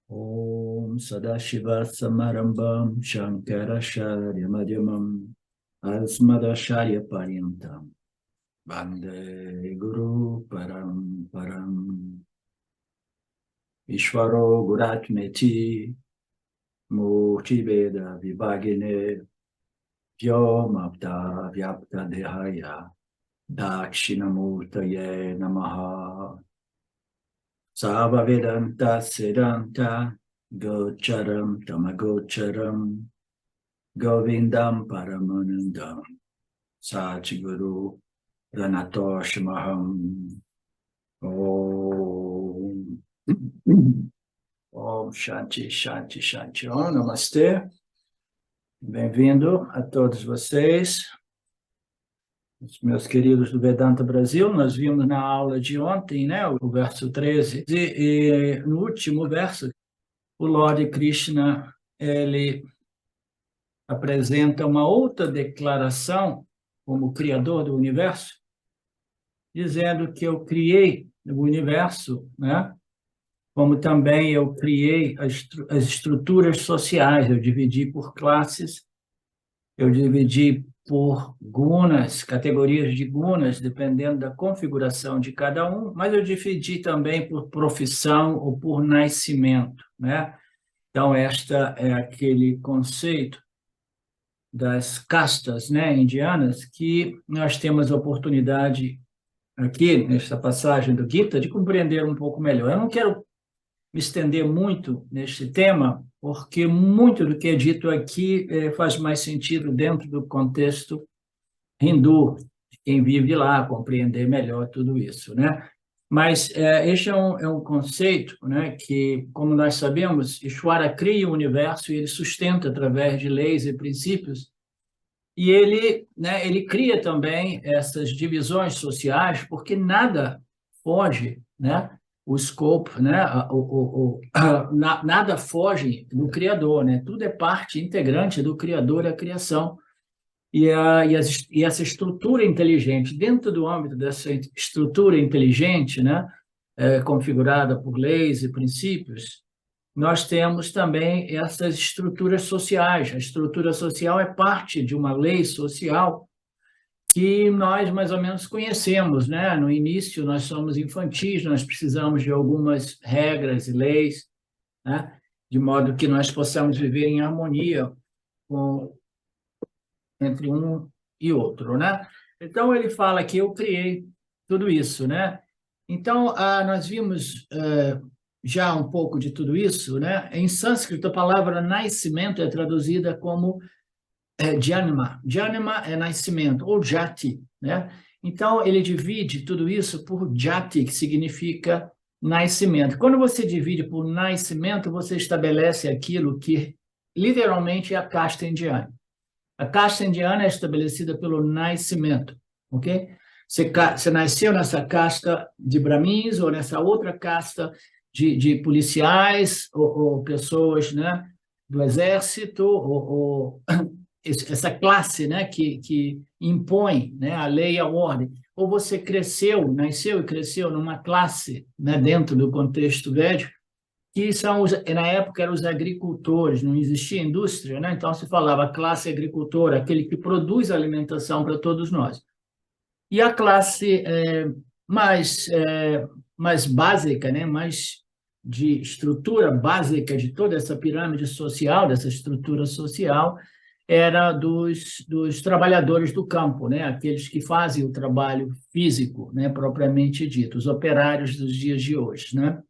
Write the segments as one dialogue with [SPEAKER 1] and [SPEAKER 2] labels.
[SPEAKER 1] Om Sadashiva Samarambam Shankaracharya Madhyamam Asmadacharya Paryantam Vande Guru Param Ishvaro Guratmeti Murti Veda Vibhagine Vyomapta Vyapta Dehaya Dakshinamurtaye Namaha Sava Vedanta Siddhanta Gocharam Tamagocharam Govindam Paramanandam Satguru Ranatoshmaham Om Om Shanti Shanti Shanti Om Namastê. Bem-vindo a todos vocês, os meus queridos do Vedanta Brasil. Nós vimos na aula de ontem, né, o verso 13, e no último verso, o Lord Krishna, ele apresenta uma outra declaração como Criador do Universo, dizendo que eu criei o Universo, né, como também eu criei as estruturas sociais, eu dividi por classes, eu dividi por gunas, categorias de gunas, dependendo da configuração de cada um, mas eu dividi também por profissão ou por nascimento, né? Então, esta é aquele conceito das castas, né, indianas, que nós temos a oportunidade aqui, nesta passagem do Gita, de compreender um pouco melhor. Eu não quero me estender muito neste tema, porque muito do que é dito aqui faz mais sentido dentro do contexto hindu, de quem vive lá, compreender melhor tudo isso, né? Mas este é um conceito, né, que, como nós sabemos, Ishvara cria o universo e ele sustenta através de leis e princípios, e ele, né, ele cria também essas divisões sociais, porque nada foge, né, o escopo, né, nada foge do Criador, né, tudo é parte integrante do Criador, a criação. E essa estrutura inteligente, dentro do âmbito dessa estrutura inteligente, né, configurada por leis e princípios, nós temos também essas estruturas sociais. A estrutura social é parte de uma lei social que nós mais ou menos conhecemos, né? No início, nós somos infantis, nós precisamos de algumas regras e leis, né? De modo que nós possamos viver em harmonia entre um e outro, né? Então, ele fala que eu criei tudo isso, né? Então, nós vimos já um pouco de tudo isso, né? Em sânscrito, a palavra nascimento é traduzida como Janma. Janma é nascimento, ou Jati, né? Então, ele divide tudo isso por Jati, que significa nascimento. Quando você divide por nascimento, você estabelece aquilo que literalmente é a casta indiana. A casta indiana é estabelecida pelo nascimento, ok? Você nasceu nessa casta de brahmins ou nessa outra casta de policiais ou pessoas, né, do exército ou essa classe, né, que impõe, né, a lei e a ordem. Ou você nasceu e cresceu numa classe, né, dentro do contexto védico, que são, na época, eram os agricultores, não existia indústria, né? Então se falava classe agricultora, aquele que produz alimentação para todos nós. E a classe mais básica, né? Mais de estrutura básica de toda essa pirâmide social, dessa estrutura social, era dos trabalhadores do campo, né? Aqueles que fazem o trabalho físico, né? Propriamente dito, os operários dos dias de hoje, né?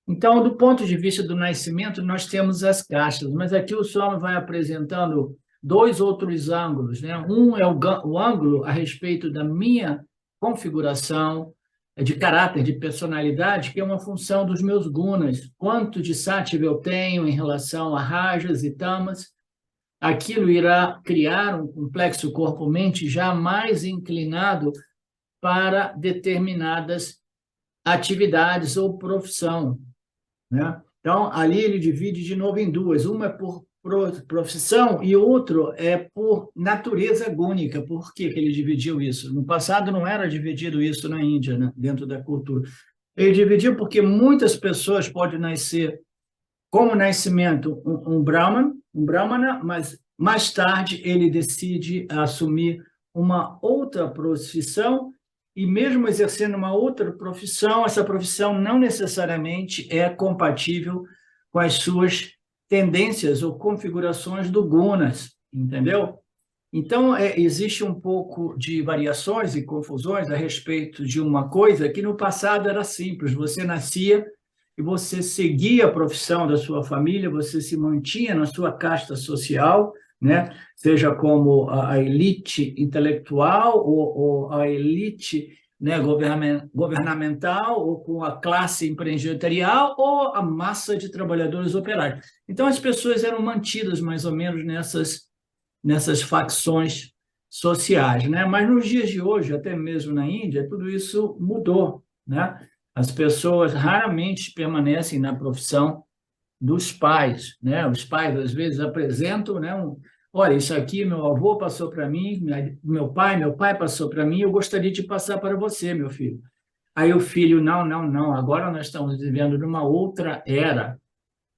[SPEAKER 1] Então, do ponto de vista do nascimento, nós temos as castas, mas aqui o Swami vai apresentando dois outros ângulos, né? Um é o ângulo a respeito da minha configuração de caráter, de personalidade, que é uma função dos meus gunas. Quanto de sátiva eu tenho em relação a rajas e tamas, aquilo irá criar um complexo corpo-mente já mais inclinado para determinadas atividades ou profissão, né? Então, ali ele divide de novo em duas. Uma é por profissão e outro é por natureza gúnica. Por que ele dividiu isso? No passado não era dividido isso na Índia, né? Dentro da cultura. Ele dividiu porque muitas pessoas podem nascer como nascimento, um Brahmana, mas mais tarde ele decide assumir uma outra profissão, e mesmo exercendo uma outra profissão, essa profissão não necessariamente é compatível com as suas tendências ou configurações do gunas, entendeu? Então, existe um pouco de variações e confusões a respeito de uma coisa que no passado era simples, você nascia e você seguia a profissão da sua família, você se mantinha na sua casta social, né? Seja como a elite intelectual ou a elite, né, governamental, ou com a classe empresarial, ou a massa de trabalhadores operários. Então, as pessoas eram mantidas mais ou menos nessas facções sociais, né? Mas nos dias de hoje, até mesmo na Índia, tudo isso mudou, né? As pessoas raramente permanecem na profissão dos pais, né? Os pais às vezes apresentam, né? Olha, isso aqui meu avô passou para mim, meu pai passou para mim, eu gostaria de passar para você, meu filho. Aí o filho, não, não, não, agora nós estamos vivendo numa outra era,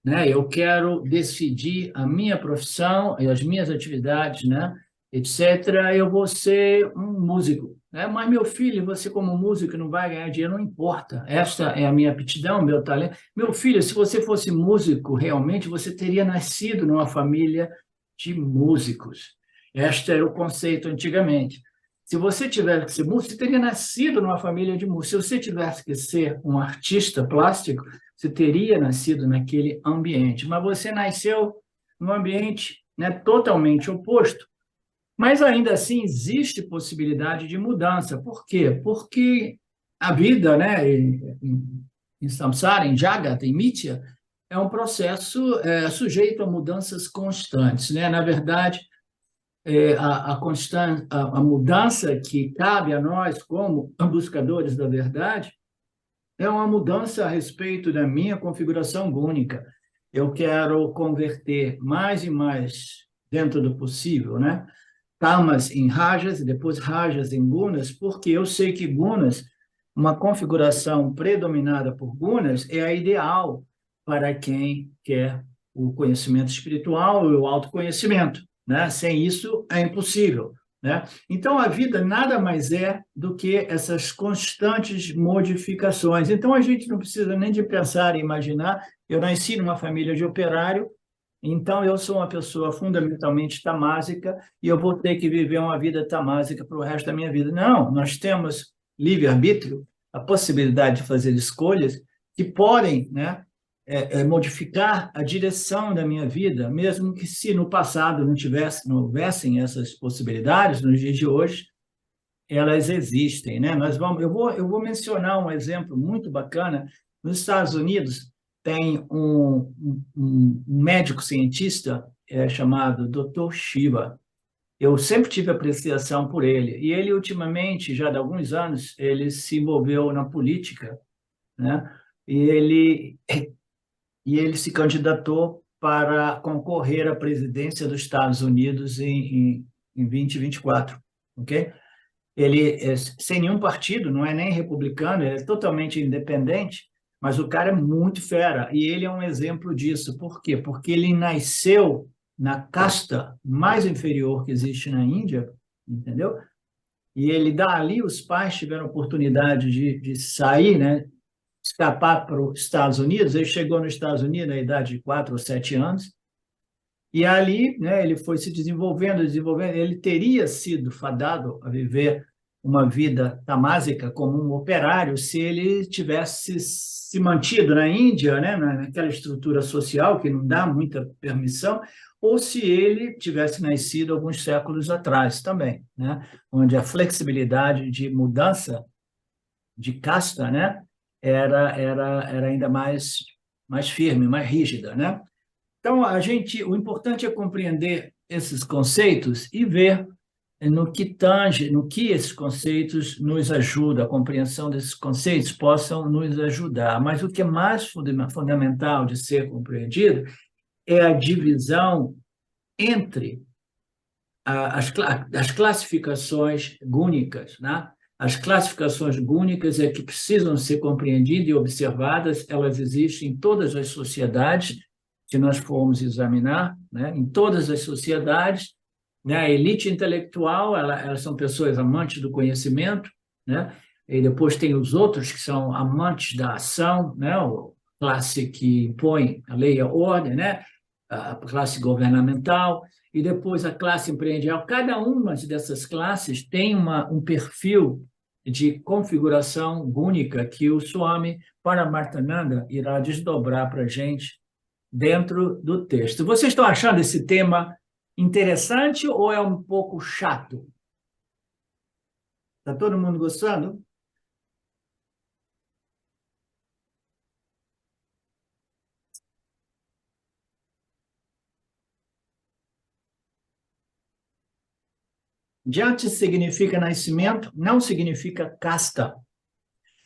[SPEAKER 1] né? Eu quero decidir a minha profissão e as minhas atividades, né? Etc. Eu vou ser um músico, né? Mas meu filho, você como músico não vai ganhar dinheiro, não importa. Esta é a minha aptidão, meu talento. Meu filho, se você fosse músico, realmente você teria nascido numa família de músicos. Este era o conceito antigamente. Se você tivesse que ser músico, você teria nascido numa família de músicos. Se você tivesse que ser um artista plástico, você teria nascido naquele ambiente, mas você nasceu num ambiente, né, totalmente oposto. Mas ainda assim existe possibilidade de mudança. Por quê? Porque a vida, né, em samsara, em jagat, em mithya, é um processo sujeito a mudanças constantes, né? Na verdade, a mudança que cabe a nós como buscadores da verdade é uma mudança a respeito da minha configuração gúnica. Eu quero converter mais e mais, dentro do possível, né? Tamas em rajas e depois rajas em gunas, porque eu sei que gunas, uma configuração predominada por gunas, é a ideal para quem quer o conhecimento espiritual e o autoconhecimento, né? Sem isso é impossível, né? Então, a vida nada mais é do que essas constantes modificações. Então, a gente não precisa nem de pensar e imaginar. Eu nasci numa família de operário, então eu sou uma pessoa fundamentalmente tamásica e eu vou ter que viver uma vida tamásica para o resto da minha vida. Não, nós temos livre-arbítrio, a possibilidade de fazer escolhas que podem, né, modificar a direção da minha vida, mesmo que se no passado não houvessem essas possibilidades, nos dias de hoje, elas existem, né? Eu vou mencionar um exemplo muito bacana. Nos Estados Unidos, tem um médico cientista chamado Dr. Shiva. Eu sempre tive apreciação por ele. E ele, ultimamente, já há alguns anos, ele se envolveu na política, né? E ele se candidatou para concorrer à presidência dos Estados Unidos em 2024, ok? Ele é sem nenhum partido, não é nem republicano, ele é totalmente independente, mas o cara é muito fera, e ele é um exemplo disso. Por quê? Porque ele nasceu na casta mais inferior que existe na Índia, entendeu? E ele dali, os pais tiveram oportunidade de sair, né? Escapar para os Estados Unidos. Ele chegou nos Estados Unidos na idade de 4 ou 7 anos, e ali, né, ele foi se desenvolvendo, desenvolvendo. Ele teria sido fadado a viver uma vida tamásica como um operário se ele tivesse se mantido na Índia, né, naquela estrutura social que não dá muita permissão, ou se ele tivesse nascido alguns séculos atrás também, né, onde a flexibilidade de mudança de casta, né, era ainda mais firme, mais rígida, né? Então, o importante é compreender esses conceitos e ver no que tange, no que esses conceitos nos ajudam, a compreensão desses conceitos possam nos ajudar. Mas o que é mais fundamental de ser compreendido é a divisão entre as classificações gúnicas, né? As classificações gúnicas que precisam ser compreendidas e observadas, elas existem em todas as sociedades, se nós formos examinar, né, em todas as sociedades, né, a elite intelectual, elas são pessoas amantes do conhecimento, né, e depois tem os outros que são amantes da ação, né, a classe que impõe a lei e a ordem, né, a classe governamental, e depois a classe empresarial. Cada uma dessas classes tem um perfil de configuração única que o Swami Paramarthananda irá desdobrar para a gente dentro do texto. Vocês estão achando esse tema interessante ou é um pouco chato? Está todo mundo gostando? Jati significa nascimento, não significa casta.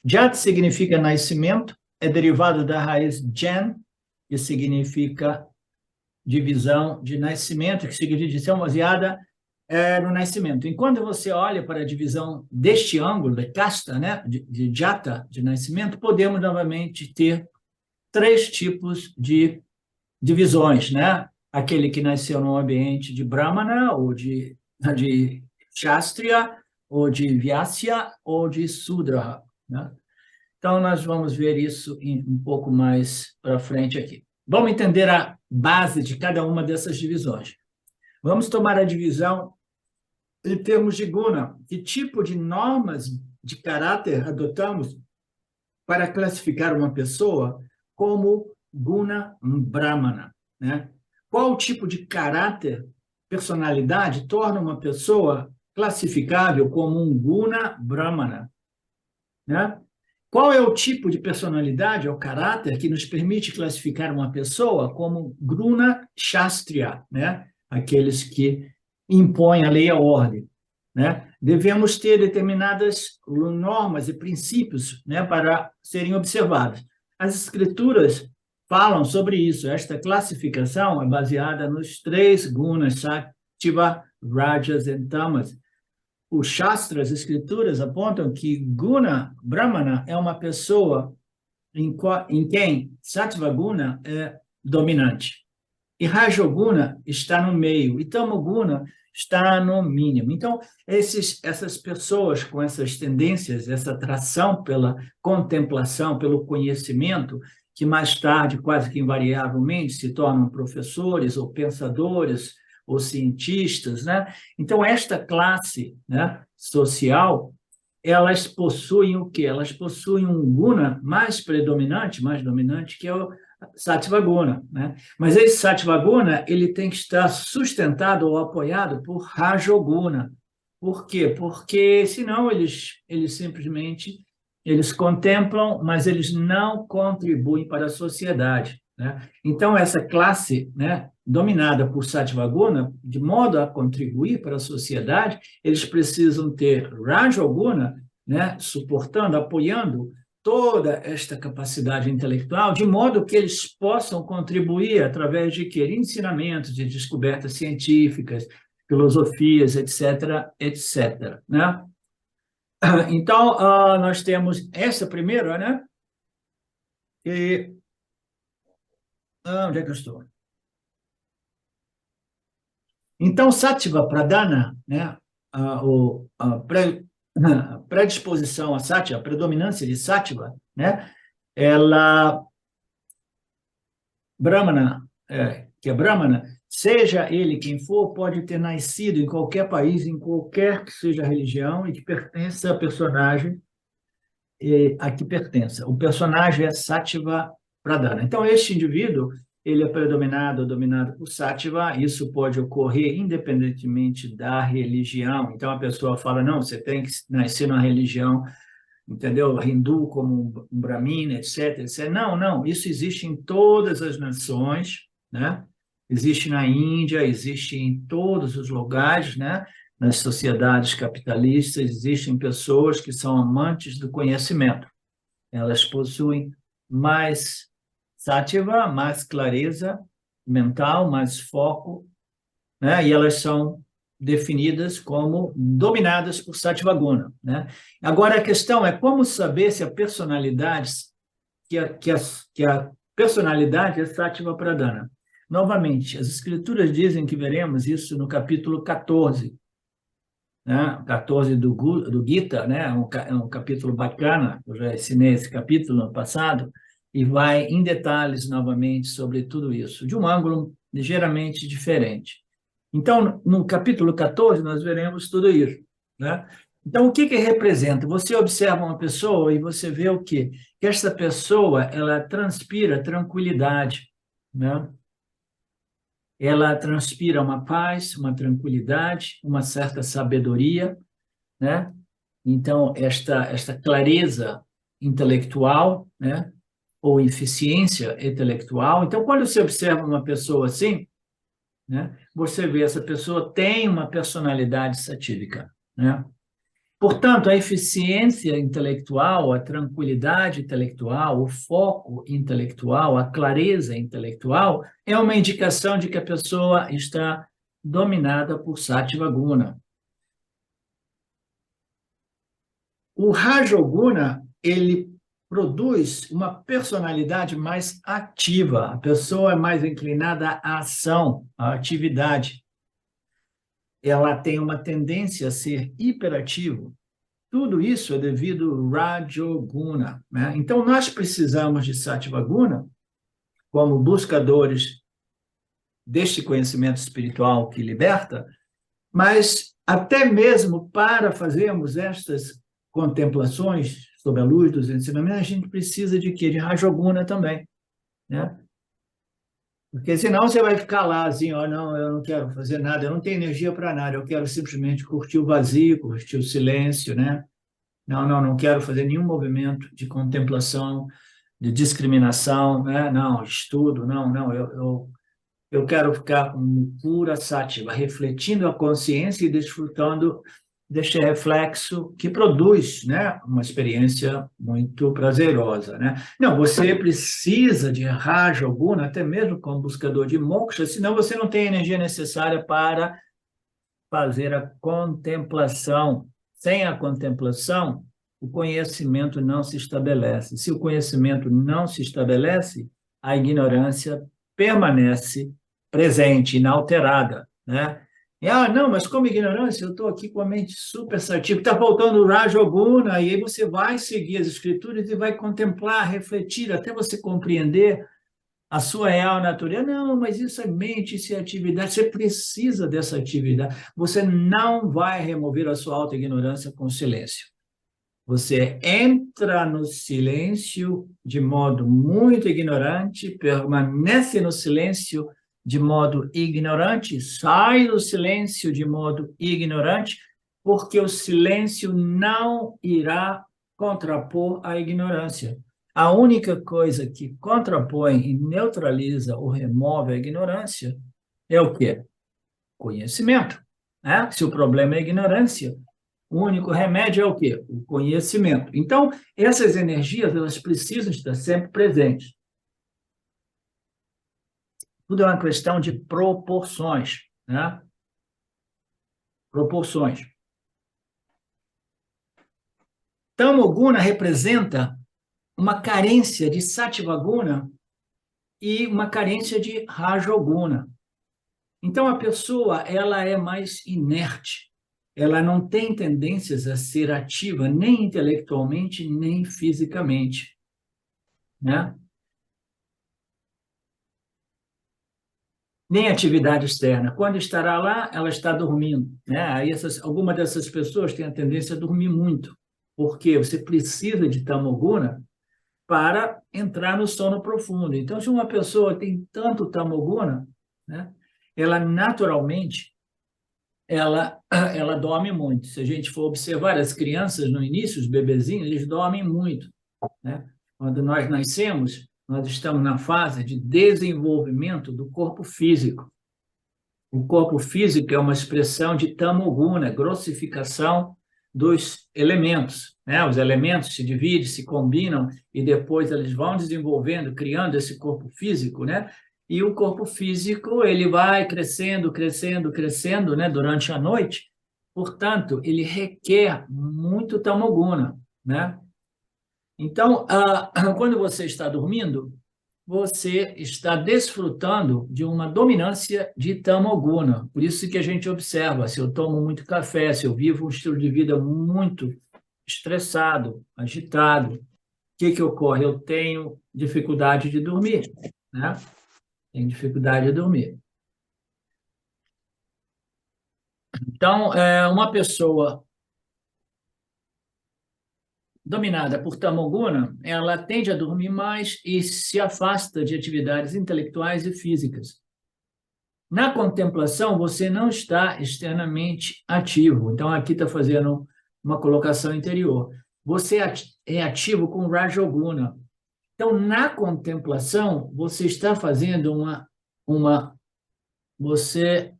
[SPEAKER 1] Jati significa nascimento, é derivado da raiz Jan, que significa divisão de nascimento, que significa divisão baseada no nascimento. Enquanto você olha para a divisão deste ângulo, de casta, né, de jata, de nascimento, podemos novamente ter 3 tipos de divisões, né? Aquele que nasceu num ambiente de Brahmana, ou de Kshatriya, ou de Vyasya, ou de Sudra, né? Então, nós vamos ver isso um pouco mais para frente aqui. Vamos entender a base de cada uma dessas divisões. Vamos tomar a divisão em termos de guna. Que tipo de normas de caráter adotamos para classificar uma pessoa como guna brahmana, né? Qual tipo de caráter, personalidade, torna uma pessoa classificável como um guna brahmana, né? Qual é o tipo de personalidade ou caráter que nos permite classificar uma pessoa como guna shastriya, né? Aqueles que impõem a lei e a ordem, né? Devemos ter determinadas normas e princípios, né, para serem observados. As escrituras falam sobre isso. Esta classificação é baseada nos 3 gunas, sattva, rajas e tamas. Os Shastras, as escrituras, apontam que guna brahmana é uma pessoa em quem sattva guna é dominante. E rajoguna está no meio, e tamoguna está no mínimo. Então, essas pessoas com essas tendências, essa atração pela contemplação, pelo conhecimento, que mais tarde, quase que invariavelmente, se tornam professores ou pensadores ou cientistas, né? Então, esta classe, né, social, elas possuem o quê? Elas possuem um guna mais predominante, mais dominante, que é o Sattva Guna, né? Mas esse Sattva Guna, ele tem que estar sustentado ou apoiado por Rajoguna. Por quê? Porque senão eles simplesmente eles contemplam, mas eles não contribuem para a sociedade, né? Então essa classe, né, dominada por Sattva Guna, de modo a contribuir para a sociedade, eles precisam ter Rajoguna, né, suportando, apoiando toda esta capacidade intelectual, de modo que eles possam contribuir através de ensinamentos, de descobertas científicas, filosofias, etc., etc., né? Então, nós temos essa primeira, né? E, onde é que eu estou? Então, Sattva Pradhana, né? A predisposição a Sattva, a predominância de Sattva, né? Ela, Brahmana, que é Brahmana, seja ele quem for, pode ter nascido em qualquer país, em qualquer que seja a religião, e que pertença a personagem a que pertença. O personagem é Sattva Pradhana. Então, este indivíduo, ele é predominado ou dominado por Sattva, isso pode ocorrer independentemente da religião. Então, a pessoa fala, não, você tem que nascer numa religião, entendeu? Hindu como um brahmina, etc, etc. Não, não, isso existe em todas as nações, né? Existe na Índia, existe em todos os lugares, né? Nas sociedades capitalistas, existem pessoas que são amantes do conhecimento. Elas possuem mais sattva, mais clareza mental, mais foco, né? E elas são definidas como dominadas por Sattva Guna, né? Agora, a questão é como saber se a personalidade, que a personalidade é Sattva Pradhana. Novamente, as escrituras dizem que veremos isso no capítulo 14, né? 14 do Gita, né? É um capítulo bacana, eu já ensinei esse capítulo no passado, e vai em detalhes novamente sobre tudo isso, de um ângulo ligeiramente diferente. Então, no capítulo 14, nós veremos tudo isso, né? Então, o que que representa? Você observa uma pessoa e você vê o quê? Que essa pessoa, ela transpira tranquilidade, né? Ela transpira uma paz, uma tranquilidade, uma certa sabedoria, né? Então, esta clareza intelectual, né? Ou eficiência intelectual. Então, quando você observa uma pessoa assim, né? Você vê essa pessoa tem uma personalidade satírica, né? Portanto, a eficiência intelectual, a tranquilidade intelectual, o foco intelectual, a clareza intelectual é uma indicação de que a pessoa está dominada por Sattva Guna. O Rajoguna, ele produz uma personalidade mais ativa, a pessoa é mais inclinada à ação, à atividade. Ela tem uma tendência a ser hiperativo. Tudo isso é devido ao Rajoguna, né? Então, nós precisamos de Sattva Guna como buscadores deste conhecimento espiritual que liberta, mas até mesmo para fazermos estas contemplações sob a luz dos ensinamentos, a gente precisa de quê? De Rajoguna também, né? Porque senão você vai ficar lá assim, ó, não, eu não quero fazer nada, eu não tenho energia para nada, eu quero simplesmente curtir o vazio, curtir o silêncio, né? Não quero fazer nenhum movimento de contemplação, de discriminação, né? Não, estudo, eu quero ficar com pura sátiva, refletindo a consciência e desfrutando deste reflexo que produz, né, uma experiência muito prazerosa, né? Não, você precisa de Raja Guna, até mesmo como buscador de moksha, senão você não tem a energia necessária para fazer a contemplação. Sem a contemplação, o conhecimento não se estabelece. Se o conhecimento não se estabelece, a ignorância permanece presente, inalterada, né? E, não, mas como ignorância, eu estou aqui com a mente super sativa, está faltando o Rajoguna, e aí você vai seguir as escrituras e vai contemplar, refletir, até você compreender a sua real natureza. Não, mas isso é mente, isso é atividade. Você precisa dessa atividade. Você não vai remover a sua auto-ignorância com silêncio. Você entra no silêncio de modo muito ignorante, permanece no silêncio de modo ignorante, sai do silêncio de modo ignorante, porque o silêncio não irá contrapor a ignorância. A única coisa que contrapõe e neutraliza ou remove a ignorância é o quê? Conhecimento, né? Se o problema é a ignorância, o único remédio é o quê? O conhecimento. Então, essas energias, elas precisam estar sempre presentes. Tudo é uma questão de proporções, né? Proporções. Tamoguna representa uma carência de Sattvaguna e uma carência de Rajoguna. Então, a pessoa, ela é mais inerte, ela não tem tendências a ser ativa, nem intelectualmente, nem fisicamente, né? Nem atividade externa. Quando estará lá, ela está dormindo, né? Aí algumas dessas pessoas têm a tendência a dormir muito, porque você precisa de tamoguna para entrar no sono profundo. Então, se uma pessoa tem tanto tamoguna, né, ela naturalmente ela dorme muito. Se a gente for observar as crianças no início, os bebezinhos, eles dormem muito, né? Quando nós nascemos, nós estamos na fase de desenvolvimento do corpo físico. O corpo físico é uma expressão de tamoguna, grossificação dos elementos, né? Os elementos se dividem, se combinam e depois eles vão desenvolvendo, criando esse corpo físico, né? E o corpo físico, ele vai crescendo, crescendo, crescendo, né, durante a noite. Portanto, ele requer muito tamoguna, né? Então, quando você está dormindo, você está desfrutando de uma dominância de Tamoguna. Por isso que a gente observa, se eu tomo muito café, se eu vivo um estilo de vida muito estressado, agitado, o que ocorre? Eu tenho dificuldade de dormir, né? Tenho dificuldade de dormir. Então, uma pessoa dominada por Tamoguna, ela tende a dormir mais e se afasta de atividades intelectuais e físicas. Na contemplação, você não está externamente ativo. Então, aqui está fazendo uma colocação interior. Você é ativo com Rajoguna. Então, na contemplação, você está fazendo você,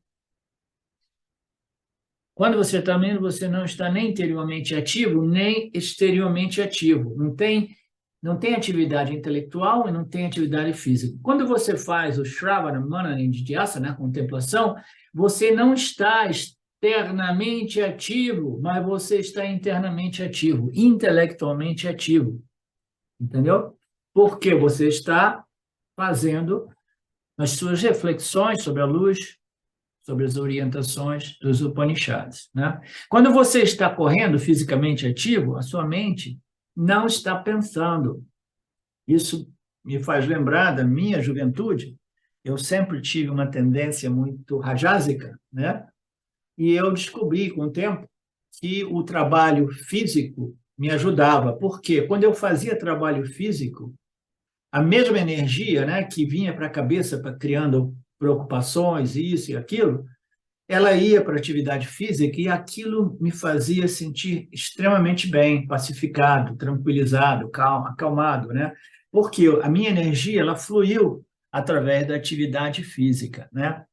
[SPEAKER 1] quando você está vendo, você não está nem interiormente ativo, nem exteriormente ativo. Não tem atividade intelectual e não tem atividade física. Quando você faz o Shravana, Manana, Nidhyasana, né, contemplação, você não está externamente ativo, mas você está internamente ativo, intelectualmente ativo. Entendeu? Porque você está fazendo as suas reflexões sobre a luz, sobre as orientações dos Upanishads, né? Quando você está correndo fisicamente ativo, a sua mente não está pensando. Isso me faz lembrar da minha juventude. Eu sempre tive uma tendência muito rajásica, né? E eu descobri com o tempo que o trabalho físico me ajudava. Por quê? Quando eu fazia trabalho físico, a mesma energia, né, que vinha para a cabeça, para criando preocupações, isso e aquilo, ela ia para a atividade física e aquilo me fazia sentir extremamente bem, pacificado, tranquilizado, calmo, acalmado, né? Porque a minha energia, ela fluiu através da atividade física, né?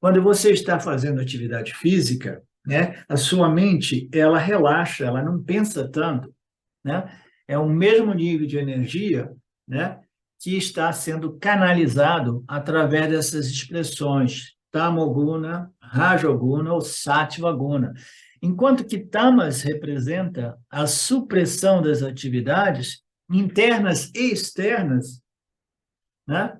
[SPEAKER 1] Quando você está fazendo atividade física, né, a sua mente, ela relaxa, ela não pensa tanto, né? É o mesmo nível de energia, né, que está sendo canalizado através dessas expressões Tamoguna, Rajoguna ou Sattvaguna. Enquanto que Tamas representa a supressão das atividades internas e externas, né?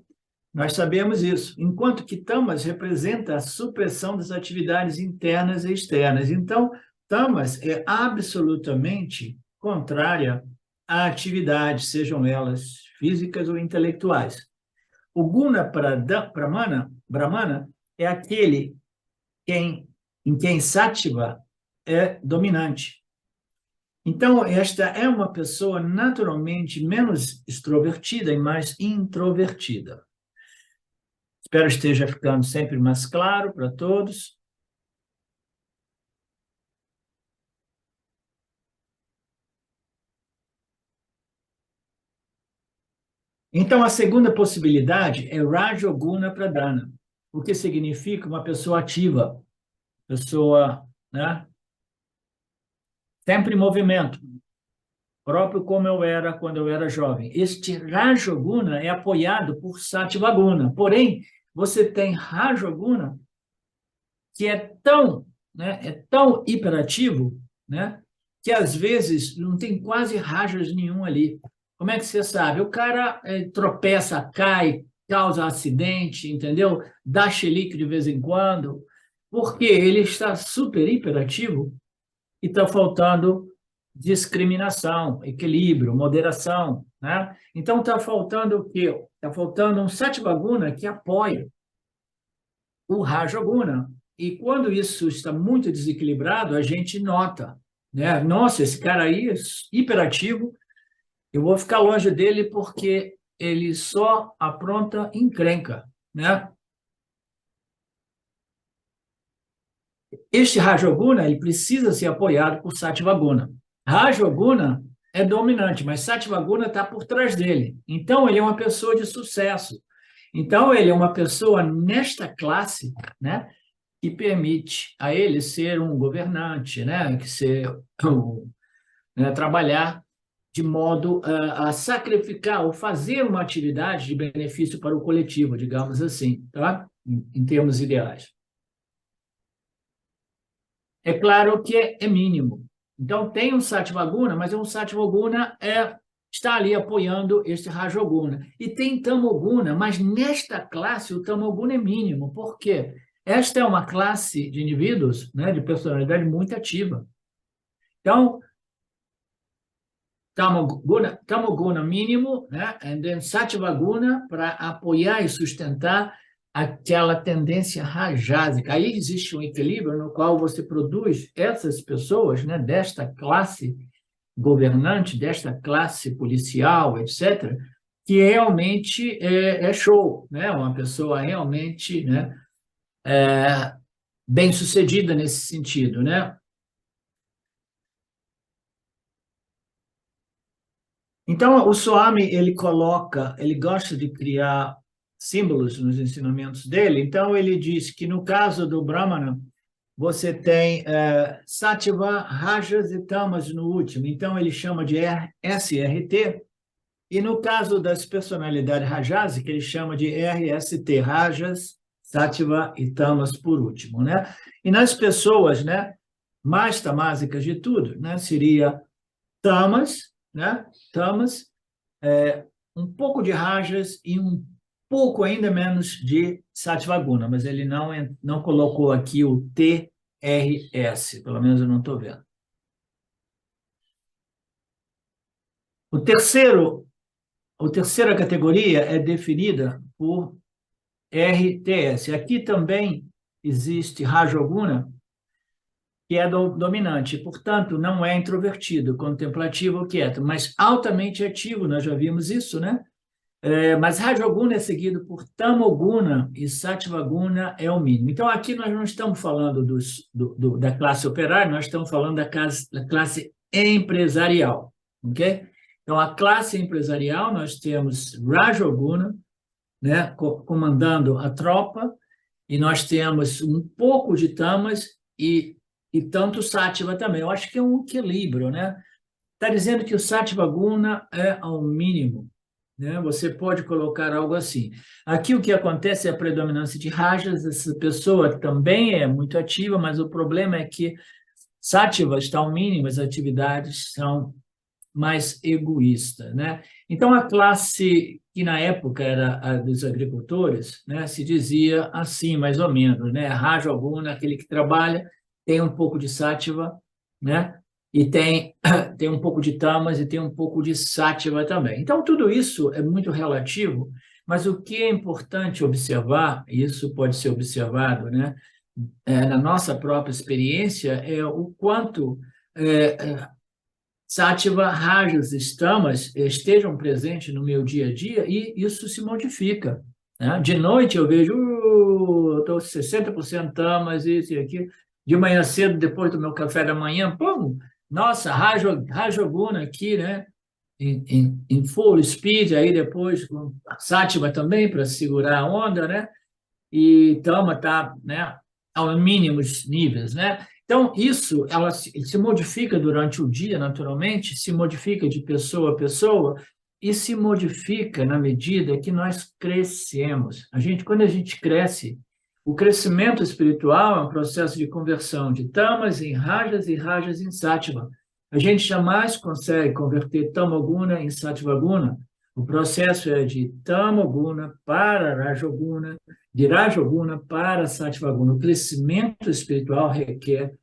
[SPEAKER 1] Nós sabemos isso. Enquanto que Tamas representa a supressão das atividades internas e externas. Então, Tamas é absolutamente contrária à atividade, sejam elas físicas ou intelectuais. O Guna Brahmana é aquele em quem Sattva é dominante. Então, esta é uma pessoa naturalmente menos extrovertida e mais introvertida. Espero esteja ficando sempre mais claro para todos. Então, a segunda possibilidade é Rajoguna Pradhana, o que significa uma pessoa ativa, pessoa, né, sempre em movimento, próprio como eu era quando eu era jovem. Este Rajoguna é apoiado por Sattvaguna, porém, você tem Rajoguna que é tão hiperativo, né, que às vezes não tem quase rajas nenhum ali. Como é que você sabe? O cara tropeça, cai, causa acidente, entendeu? Dá chilique de vez em quando, porque ele está super hiperativo e está faltando discriminação, equilíbrio, moderação, né? Então está faltando o quê? Está faltando um Sattvaguna que apoia o Rajoguna. E quando isso está muito desequilibrado, a gente nota, né? Nossa, esse cara aí é hiperativo, eu vou ficar longe dele porque ele só apronta encrenca, né? Este Rajoguna, ele precisa ser apoiado por Sattvaguna. Rajoguna é dominante, mas Sattvaguna está por trás dele. Então, ele é uma pessoa de sucesso. Então, ele é uma pessoa nesta classe, né, que permite a ele ser um governante, né, trabalhar de modo a sacrificar ou fazer uma atividade de benefício para o coletivo, digamos assim, tá? Em termos ideais. É claro que é mínimo. Então, tem um Sattvaguna, mas um Sattvaguna está ali apoiando este Rajoguna. E tem Tamoguna, mas nesta classe o Tamoguna é mínimo. Por quê? Esta é uma classe de indivíduos, né, de personalidade muito ativa. Então, Tamoguna mínimo, né, and then Sattvaguna para apoiar e sustentar aquela tendência rajásica. Aí existe um equilíbrio no qual você produz essas pessoas, né, desta classe governante, desta classe policial, etc., que realmente é show, né? Uma pessoa realmente, né, bem-sucedida nesse sentido, né? Então, o Swami, ele gosta de criar símbolos nos ensinamentos dele, então ele diz que no caso do Brahmana, você tem Sattva, Rajas e Tamas no último, então ele chama de SRT, e no caso das personalidades rajásicas, ele chama de RST, Rajas, Sattva e Tamas por último, né? E nas pessoas, né, mais tamásicas de tudo, né, seria Tamas, né? Tamas, um pouco de Rajas e um pouco ainda menos de Sattvaguna, mas ele não colocou aqui o TRS, pelo menos eu não estou vendo. A terceira categoria é definida por RTS. Aqui também existe Rajoguna, que é dominante, portanto, não é introvertido, contemplativo ou quieto, mas altamente ativo, nós já vimos isso, né? Mas Rajoguna é seguido por Tamoguna e Sattvaguna é o mínimo. Então, aqui nós não estamos falando da classe operária, nós estamos falando da classe empresarial, ok? Então, a classe empresarial, nós temos Rajoguna, né, comandando a tropa, e nós temos um pouco de Tamas e tanto Sattva também. Eu acho que é um equilíbrio, né? Está dizendo que o Sattvaguna é ao mínimo, né? Você pode colocar algo assim. Aqui o que acontece é a predominância de Rajas, essa pessoa também é muito ativa, mas o problema é que Sattva está ao mínimo, as atividades são mais egoístas, né? Então, a classe que na época era a dos agricultores, né, se dizia assim, mais ou menos, né? Rajoguna, aquele que trabalha, tem um pouco de Sattva, né? E tem um pouco de Tamas e tem um pouco de Sattva também. Então, tudo isso é muito relativo, mas o que é importante observar, e isso pode ser observado, né, na nossa própria experiência, é o quanto Sattva, Rajas e Tamas estejam presentes no meu dia a dia e isso se modifica, né? De noite eu vejo, estou 60% Tamas, isso e aquilo. De manhã cedo, depois do meu café da manhã, pum, nossa, Rajoguna aqui, né? Em full speed, aí depois com Sattva também para segurar a onda, né? E Tama está, né, aos mínimos níveis, né? Então, isso ela se modifica durante o dia, naturalmente, se modifica de pessoa a pessoa e se modifica na medida que nós crescemos. Quando a gente cresce, o crescimento espiritual é um processo de conversão de tamas em rajas e rajas em sattva. A gente jamais consegue converter tamoguna em sattvaguna. O processo é de tamoguna para rajoguna, de rajoguna para sattvaguna. O crescimento espiritual requer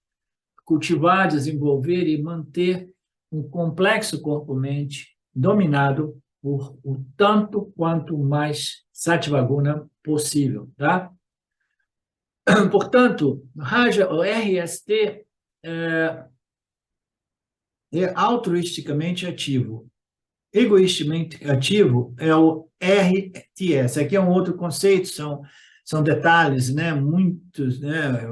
[SPEAKER 1] cultivar, desenvolver e manter um complexo corpo-mente dominado por o tanto quanto mais sattvaguna possível, tá? Portanto, Raja, o RST é altruisticamente ativo. Egoisticamente ativo é o RTS. Aqui é um outro conceito, são detalhes, né? Muitos, né?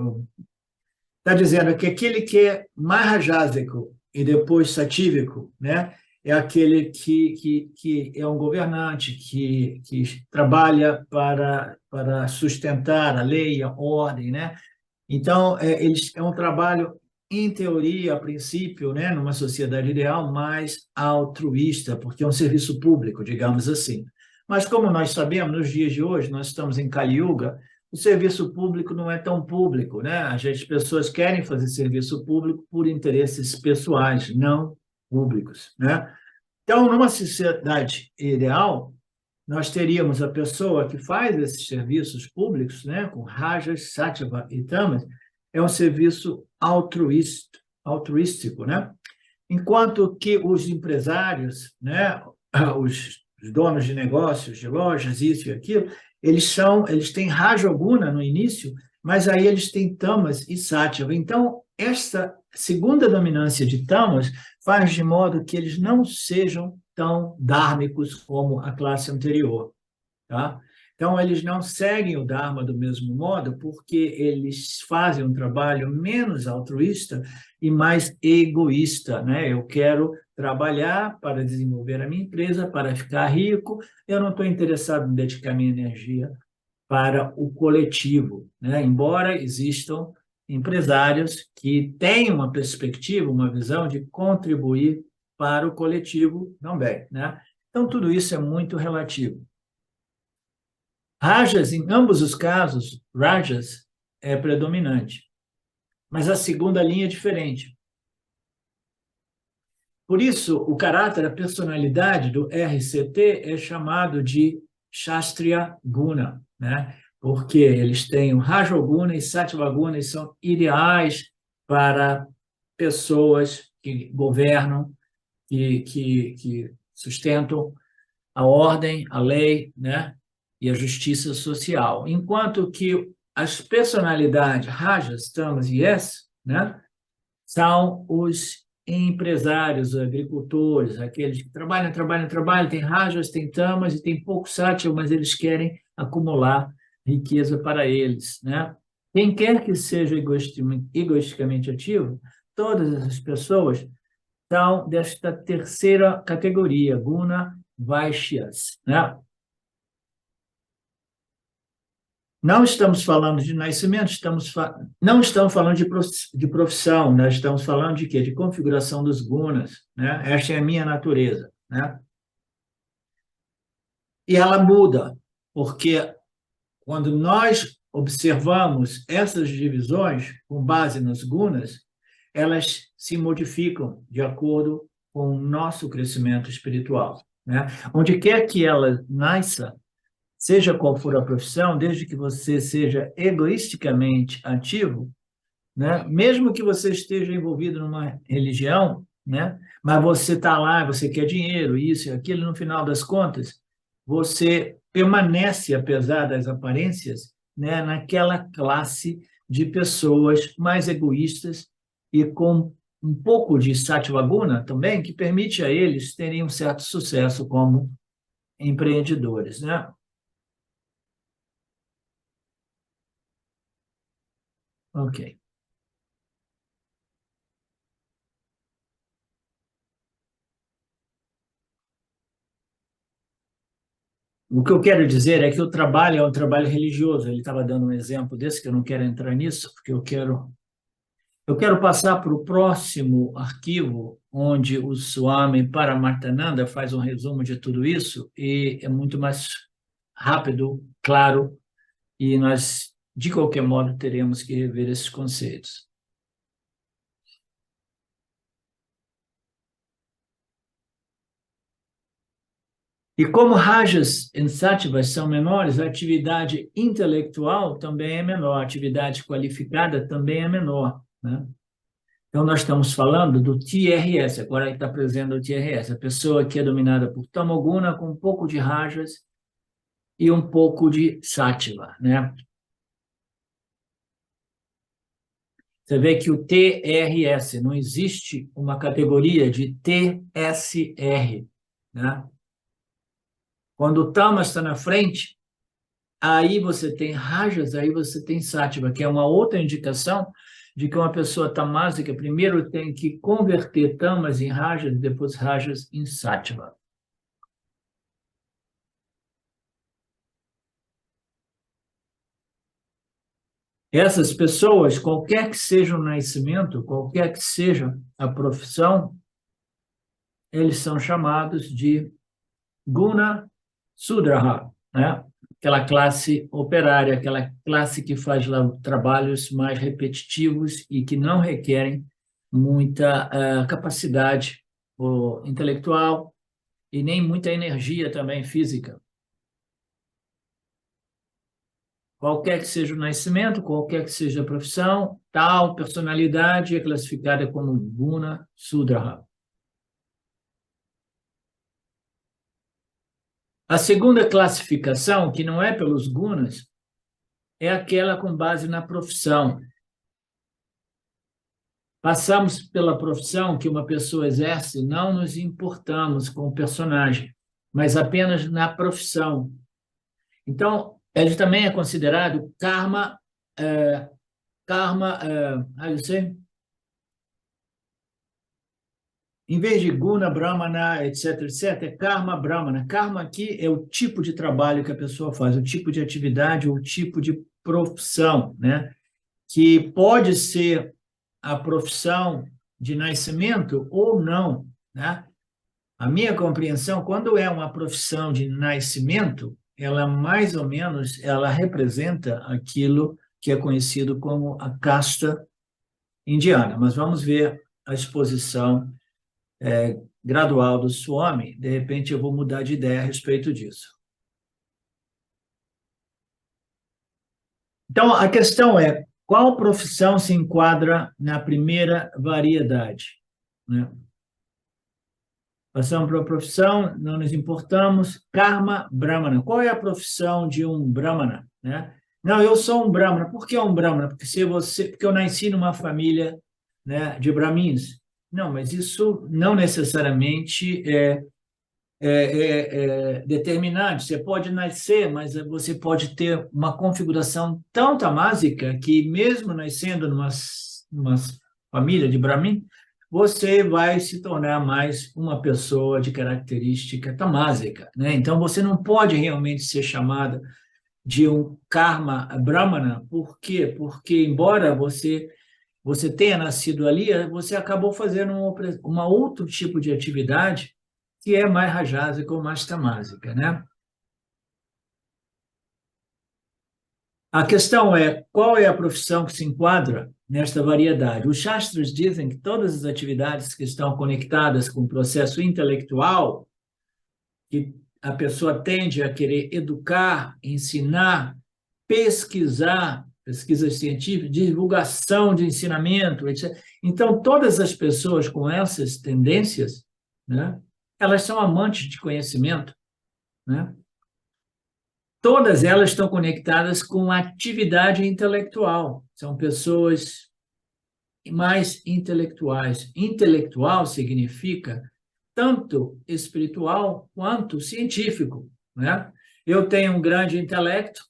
[SPEAKER 1] Está dizendo que aquele que é mahajásico e depois satívico, né? É aquele que é um governante, que trabalha para sustentar a lei, a ordem, né? Então, é um trabalho, em teoria, a princípio, né, numa sociedade ideal, mais altruísta, porque é um serviço público, digamos assim. Mas, como nós sabemos, nos dias de hoje, nós estamos em Kali Yuga, o serviço público não é tão público, né? As pessoas querem fazer serviço público por interesses pessoais, não públicos, né? Então, numa sociedade ideal, nós teríamos a pessoa que faz esses serviços públicos, né, com rajas, sattva e tamas, é um serviço altruístico, né? Enquanto que os empresários, né, os donos de negócios, de lojas, isso e aquilo, eles têm Raja Guna no início, mas aí eles têm tamas e sattva. Então, esta segunda dominância de tamas faz de modo que eles não sejam tão dármicos como a classe anterior, tá? Então, eles não seguem o Dharma do mesmo modo porque eles fazem um trabalho menos altruísta e mais egoísta, né? Eu quero trabalhar para desenvolver a minha empresa, para ficar rico, eu não estou interessado em dedicar minha energia para o coletivo, né? Embora existam empresários que têm uma perspectiva, uma visão de contribuir para o coletivo também, né? Então, tudo isso é muito relativo. Rajas, em ambos os casos, Rajas é predominante, mas a segunda linha é diferente. Por isso, o caráter, a personalidade do RCT é chamado de Shastriya Guna, né? Porque eles têm o Rajoguna e Sattvaguna e são ideais para pessoas que governam, que sustentam a ordem, a lei, né? E a justiça social. Enquanto que as personalidades Rajas, Tamas e Yes, né? São os empresários, os agricultores, aqueles que trabalham, trabalham, trabalham, tem rajas, tem tamas e tem pouco sátil, mas eles querem acumular riqueza para eles, né? Quem quer que seja egoisticamente ativo, todas essas pessoas são desta terceira categoria, Guna Vaishyas, né? Não estamos falando de nascimento, não estamos falando de profissão, nós estamos falando de quê? De configuração dos gunas, né? Esta é a minha natureza, né? E ela muda, porque quando nós observamos essas divisões com base nos gunas, elas se modificam de acordo com o nosso crescimento espiritual, né? Onde quer que ela nasça, seja qual for a profissão, desde que você seja egoisticamente ativo, né? Mesmo que você esteja envolvido numa religião, né? Mas você está lá, você quer dinheiro, isso e aquilo, no final das contas, você permanece, apesar das aparências, né? Naquela classe de pessoas mais egoístas e com um pouco de Sattvaguna também, que permite a eles terem um certo sucesso como empreendedores, né? Ok. O que eu quero dizer é que o trabalho é um trabalho religioso. Ele estava dando um exemplo desse, que eu não quero entrar nisso, porque eu quero passar para o próximo arquivo, onde o Swami Paramarthananda faz um resumo de tudo isso, e é muito mais rápido, claro, e nós, de qualquer modo, teremos que rever esses conceitos. E como rajas e sattvas são menores, a atividade intelectual também é menor, a atividade qualificada também é menor, né? Então, nós estamos falando do TRS, agora está apresentando o TRS, a pessoa que é dominada por tamoguna, com um pouco de rajas e um pouco de sattva, né? Você vê que o TRS, não existe uma categoria de TSR, né? Quando o tamas está na frente, aí você tem rajas, aí você tem sattva, que é uma outra indicação de que uma pessoa tamásica primeiro tem que converter tamas em rajas, depois rajas em sattva. Essas pessoas, qualquer que seja o nascimento, qualquer que seja a profissão, eles são chamados de Guna Sudraha, né? Aquela classe operária, aquela classe que faz lá trabalhos mais repetitivos e que não requerem muita capacidade intelectual e nem muita energia também física. Qualquer que seja o nascimento, qualquer que seja a profissão, tal personalidade é classificada como Guna Sudra. A segunda classificação, que não é pelos gunas, é aquela com base na profissão. Passamos pela profissão que uma pessoa exerce, não nos importamos com o personagem, mas apenas na profissão. Então, ele também é considerado karma, how you say? Em vez de guna, brahmana, etc., etc., é karma, brahmana. Karma aqui é o tipo de trabalho que a pessoa faz, o tipo de atividade, o tipo de profissão, né? Que pode ser a profissão de nascimento ou não, né? A minha compreensão, quando é uma profissão de nascimento, ela mais ou menos ela representa aquilo que é conhecido como a casta indiana. Mas vamos ver a exposição gradual do Swami. De repente eu vou mudar de ideia a respeito disso. Então, a questão é, qual profissão se enquadra na primeira variedade, né? Passamos para a profissão, não nos importamos. Karma Brahmana. Qual é a profissão de um Brahmana, né? Não, eu sou um Brahmana. Por que um Brahmana? Porque eu nasci numa família, né, de Brahmins. Não, mas isso não necessariamente é determinante. Você pode nascer, mas você pode ter uma configuração tão tamásica que, mesmo nascendo numa família de Brahmin, você vai se tornar mais uma pessoa de característica tamásica, né? Então, você não pode realmente ser chamada de um karma brahmana. Por quê? Porque, embora você tenha nascido ali, você acabou fazendo uma outro tipo de atividade que é mais rajásica ou mais tamásica, né? A questão é, qual é a profissão que se enquadra nesta variedade? Os Shastras dizem que todas as atividades que estão conectadas com o processo intelectual, que a pessoa tende a querer educar, ensinar, pesquisar, pesquisas científicas, divulgação de ensinamento, etc. Então, todas as pessoas com essas tendências, né, elas são amantes de conhecimento, né? Todas elas estão conectadas com atividade intelectual. São pessoas mais intelectuais. Intelectual significa tanto espiritual quanto científico, né? Eu tenho um grande intelecto,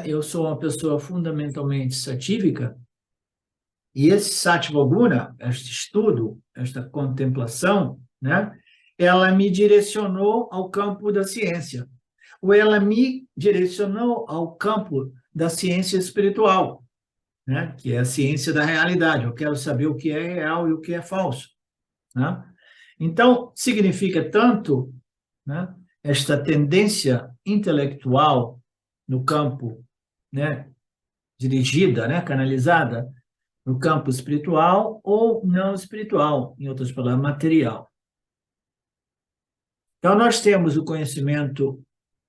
[SPEAKER 1] eu sou uma pessoa fundamentalmente satívica, e esse Sattva Guna, este estudo, esta contemplação, né, ela me direcionou ao campo da ciência, ou ela me direcionou ao campo da ciência espiritual, né, que é a ciência da realidade. Eu quero saber o que é real e o que é falso, né? Então, significa tanto, né, esta tendência intelectual no campo, né, dirigida, né, canalizada no campo espiritual ou não espiritual, em outras palavras, material. Então, nós temos o conhecimento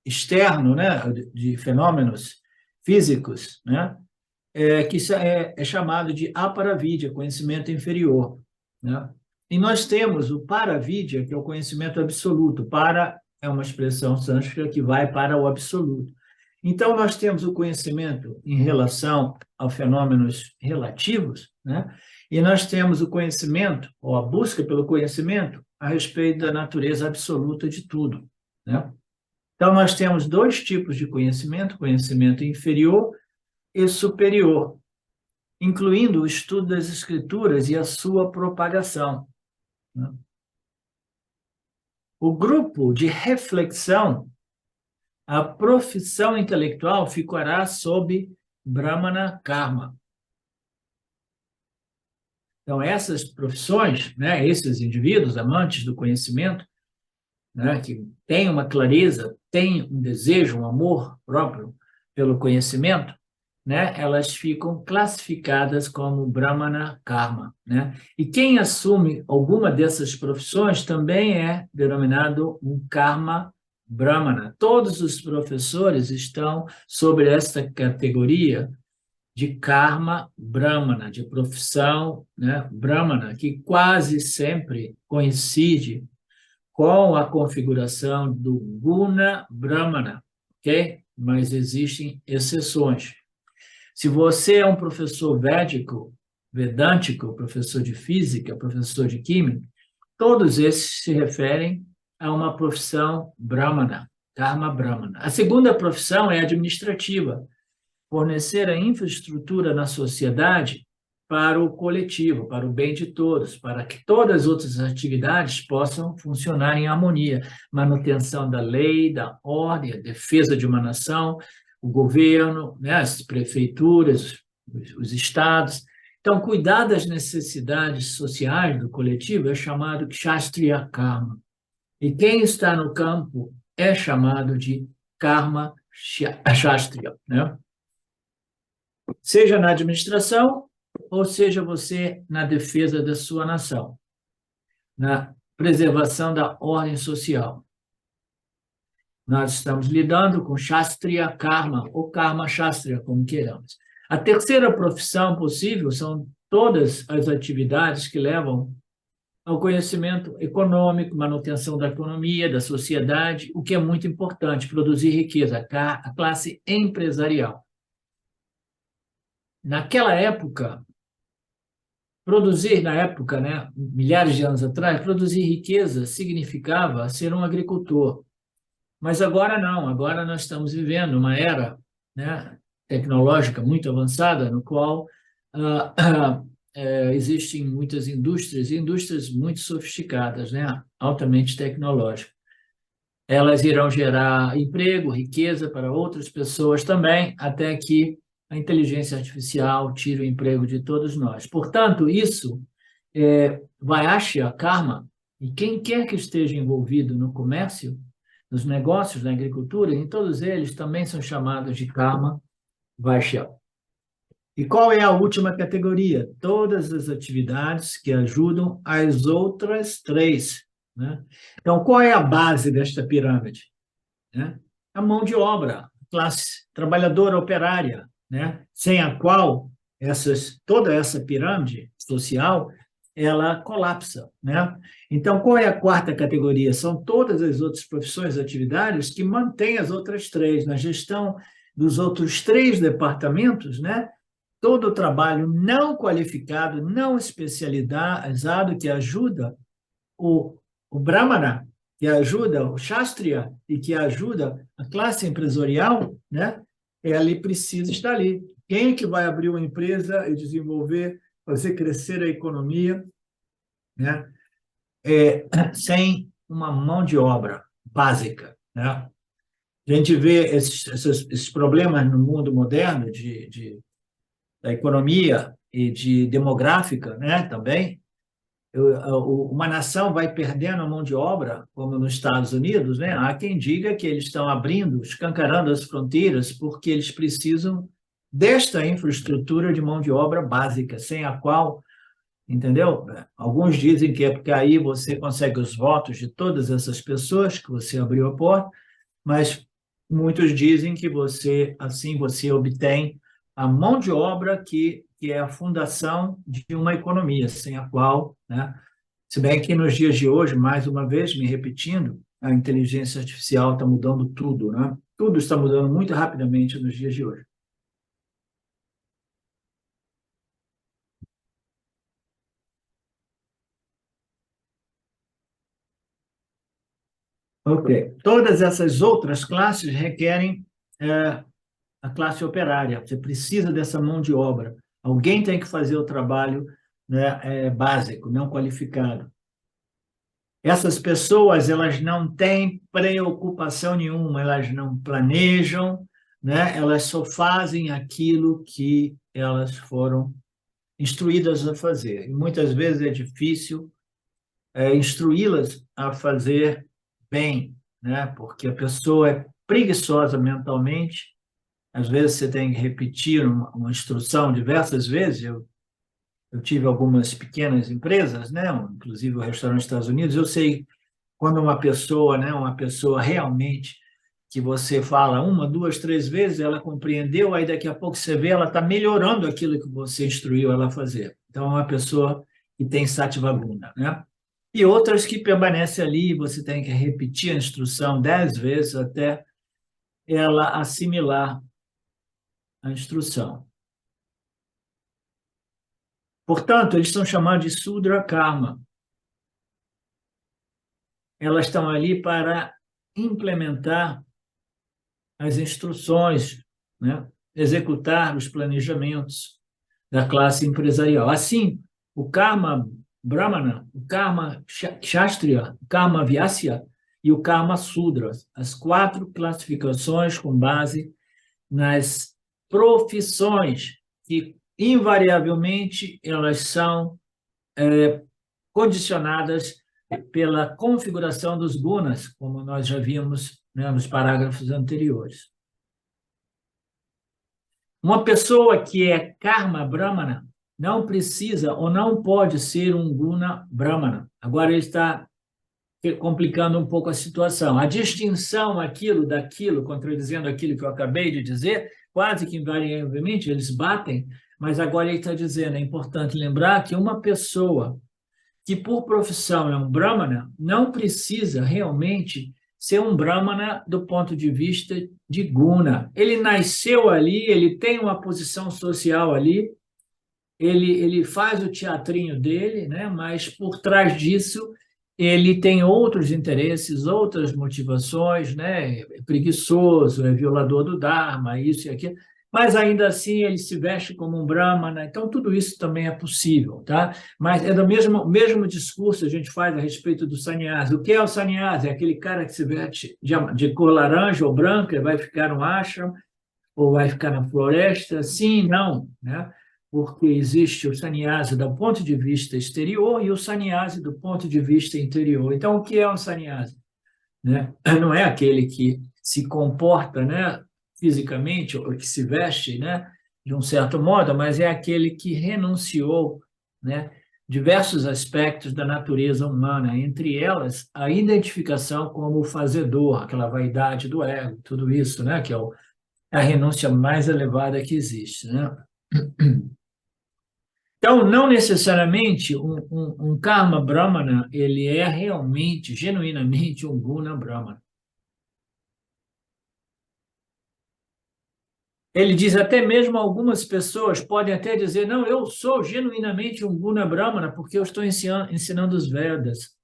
[SPEAKER 1] externo, né, de fenômenos físicos, né, que é chamado de aparavidya, conhecimento inferior, né? E nós temos o paravidya, que é o conhecimento absoluto. Para é uma expressão sânscrita que vai para o absoluto. Então, nós temos o conhecimento em relação a fenômenos relativos, né? E nós temos o conhecimento, ou a busca pelo conhecimento, a respeito da natureza absoluta de tudo, né? Então, nós temos dois tipos de conhecimento: conhecimento inferior e superior, incluindo o estudo das escrituras e a sua propagação, né? O grupo de reflexão, a profissão intelectual ficará sob Brahmana Karma. Então, essas profissões, né, esses indivíduos amantes do conhecimento, né, que têm uma clareza, têm um desejo, um amor próprio pelo conhecimento, né, elas ficam classificadas como Brahmana Karma, né? E quem assume alguma dessas profissões também é denominado um Karma Brahmana. Todos os professores estão sobre esta categoria de Karma Brahmana, de profissão, né, Brahmana, que quase sempre coincide com a configuração do Guna Brahmana, ok? Mas existem exceções. Se você é um professor védico, vedântico, professor de física, professor de química, todos esses se referem a uma profissão brahmana, karma brahmana. A segunda profissão é administrativa, fornecer a infraestrutura na sociedade para o coletivo, para o bem de todos, para que todas as outras atividades possam funcionar em harmonia. Manutenção da lei, da ordem, a defesa de uma nação, o governo, né, as prefeituras, os estados. Então, cuidar das necessidades sociais do coletivo é chamado de Kshatriya Karma. E quem está no campo é chamado de Karma Shastriya, né? Seja na administração, ou seja você na defesa da sua nação, na preservação da ordem social. Nós estamos lidando com Shastriya Karma, ou Karma Shastriya, como queiramos. A terceira profissão possível são todas as atividades que levam ao conhecimento econômico, manutenção da economia, da sociedade, o que é muito importante, produzir riqueza, a classe empresarial. Naquela época, né, milhares de anos atrás, produzir riqueza significava ser um agricultor. Mas agora não, agora nós estamos vivendo uma era, né, tecnológica muito avançada, no qual existem muitas indústrias, e indústrias muito sofisticadas, né, altamente tecnológicas. Elas irão gerar emprego, riqueza para outras pessoas também, até que a inteligência artificial tire o emprego de todos nós. Portanto, isso Vaishya Karma, e quem quer que esteja envolvido no comércio, nos negócios, na agricultura, em todos eles também são chamados de Karma Vaishya. E qual é a última categoria? Todas as atividades que ajudam as outras três, né? Então, qual é a base desta pirâmide? Né? A mão de obra, classe trabalhadora operária, né? Sem a qual toda essa pirâmide social ela colapsa, né? Então, qual é a quarta categoria? São todas as outras profissões e atividades que mantêm as outras três. Na gestão dos outros três departamentos, né? Todo o trabalho não qualificado, não especializado, que ajuda o Brahmana, que ajuda o Kshatriya e que ajuda a classe empresarial, né? Ele precisa estar ali. Quem é que vai abrir uma empresa e desenvolver, fazer crescer a economia, né? Sem uma mão de obra básica, né? A gente vê esses problemas no mundo moderno da economia e de demográfica, né? Também uma nação vai perdendo a mão de obra, como nos Estados Unidos, né? Há quem diga que eles estão abrindo, escancarando as fronteiras, porque eles precisam desta infraestrutura de mão de obra básica, sem a qual, entendeu? Alguns dizem que é porque aí você consegue os votos de todas essas pessoas que você abriu a porta, mas muitos dizem que assim você obtém a mão de obra que é a fundação de uma economia, sem a qual, né? Se bem que nos dias de hoje, mais uma vez, me repetindo, a inteligência artificial está mudando tudo, né? Tudo está mudando muito rapidamente nos dias de hoje. Ok. Todas essas outras classes requerem a classe operária. Você precisa dessa mão de obra. Alguém tem que fazer o trabalho, né, básico, não qualificado. Essas pessoas, elas não têm preocupação nenhuma, elas não planejam, né? Elas só fazem aquilo que elas foram instruídas a fazer. E muitas vezes é difícil instruí-las a fazer bem, né? Porque a pessoa é preguiçosa mentalmente, Às vezes você tem que repetir uma instrução diversas vezes. Eu tive algumas pequenas empresas, né? Inclusive o restaurante dos Estados Unidos. Eu sei quando uma pessoa, né? Uma pessoa realmente que você fala uma, duas, três vezes, ela compreendeu, aí daqui a pouco você vê, ela está melhorando aquilo que você instruiu ela a fazer. Então, é uma pessoa que tem Sattva Guna, né? E outras que permanecem ali, você tem que repetir a instrução 10 vezes até ela assimilar a instrução. Portanto, eles estão chamando de Sudra Karma. Elas estão ali para implementar as instruções, né? Executar os planejamentos da classe empresarial. Assim, o Karma Brahmana, o Karma Kshatriya, o Karma Vyasya e o Karma Sudra, as 4 classificações com base nas profissões que, invariavelmente, elas são condicionadas pela configuração dos gunas, como nós já vimos, né, nos parágrafos anteriores. Uma pessoa que é karma brahmana não precisa ou não pode ser um guna brahmana. Agora ele está complicando um pouco a situação. A distinção aquilo daquilo, contradizendo aquilo que eu acabei de dizer, quase que invariavelmente eles batem, mas agora ele está dizendo, é importante lembrar que uma pessoa que por profissão é um brahmana não precisa realmente ser um brahmana do ponto de vista de guna. Ele nasceu ali, ele tem uma posição social ali, ele faz o teatrinho dele, né? Mas por trás disso ele tem outros interesses, outras motivações, né? É preguiçoso, é violador do Dharma, isso e aquilo, mas ainda assim ele se veste como um brahmana, então tudo isso também é possível, tá? Mas é do mesmo discurso que a gente faz a respeito do sannyasi. O que é o sannyasi? É aquele cara que se veste de cor laranja ou branca, vai ficar no ashram, ou vai ficar na floresta? Sim, não, né? Porque existe o sannyasi do ponto de vista exterior e o sannyasi do ponto de vista interior. Então, o que é um sannyasi? Né? Não é aquele que se comporta, né, fisicamente, ou que se veste, né, de um certo modo, mas é aquele que renunciou, né, diversos aspectos da natureza humana, entre elas a identificação como o fazedor, aquela vaidade do ego, tudo isso, né, que é a renúncia mais elevada que existe, né? Então, não necessariamente um karma brahmana, ele é realmente, genuinamente, um guna brahmana. Ele diz até mesmo algumas pessoas podem até dizer, não, eu sou genuinamente um guna brahmana porque eu estou ensinando os Vedas.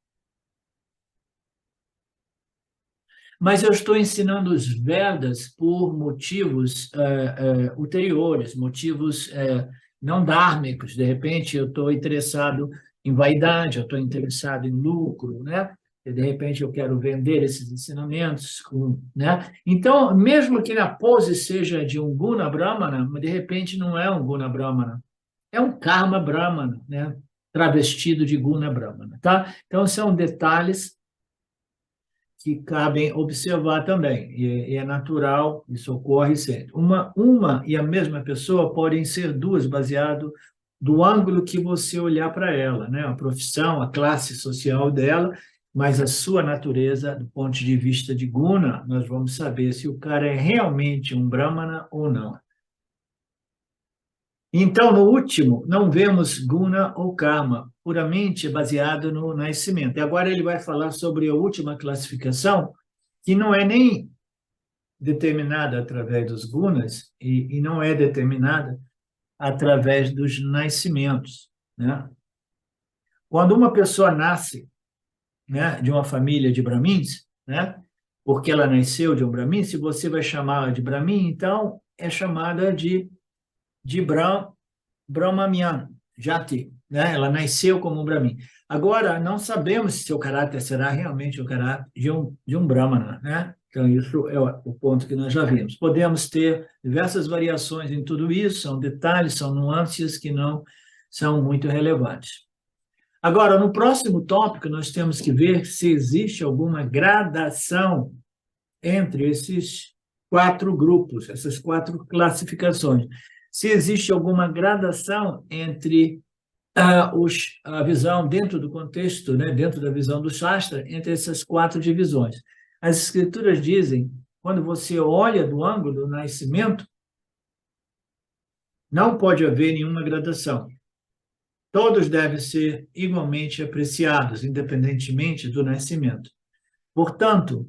[SPEAKER 1] Mas eu estou ensinando os Vedas por motivos ulteriores, motivos não dármicos. De repente, eu estou interessado em vaidade, eu estou interessado em lucro, né? E, de repente, eu quero vender esses ensinamentos, né? Então, mesmo que a pose seja de um guna brahmana, de repente não é um guna brahmana, é um karma brahmana, né? Travestido de guna brahmana, tá? Então, são detalhes que cabem observar também, e é natural, isso ocorre sempre. Uma e a mesma pessoa podem ser duas, baseado do ângulo que você olhar para ela, né? A profissão, a classe social dela, mas a sua natureza, do ponto de vista de guna, nós vamos saber se o cara é realmente um brahmana ou não. Então, no último, não vemos guna ou karma, puramente baseado no nascimento. E agora ele vai falar sobre a última classificação, que não é nem determinada através dos gunas e não é determinada através dos nascimentos, né? Quando uma pessoa nasce, né, de uma família de brahmins, né, porque ela nasceu de um brahmin, se você vai chamar de brahmin, então é chamada de Brahmamyan, Jati, né? Ela nasceu como um Brahmin. Agora, não sabemos se seu caráter será realmente o caráter de um Brahmana, né? Então, isso é o ponto que nós já vimos. Podemos ter diversas variações em tudo isso, são detalhes, são nuances que não são muito relevantes. Agora, no próximo tópico, nós temos que ver se existe alguma gradação entre esses 4 grupos, essas 4 classificações. Se existe alguma gradação entre a visão dentro do contexto, né, dentro da visão do Shastra, entre essas 4 divisões. As escrituras dizem, quando você olha do ângulo do nascimento, não pode haver nenhuma gradação. Todos devem ser igualmente apreciados, independentemente do nascimento. Portanto,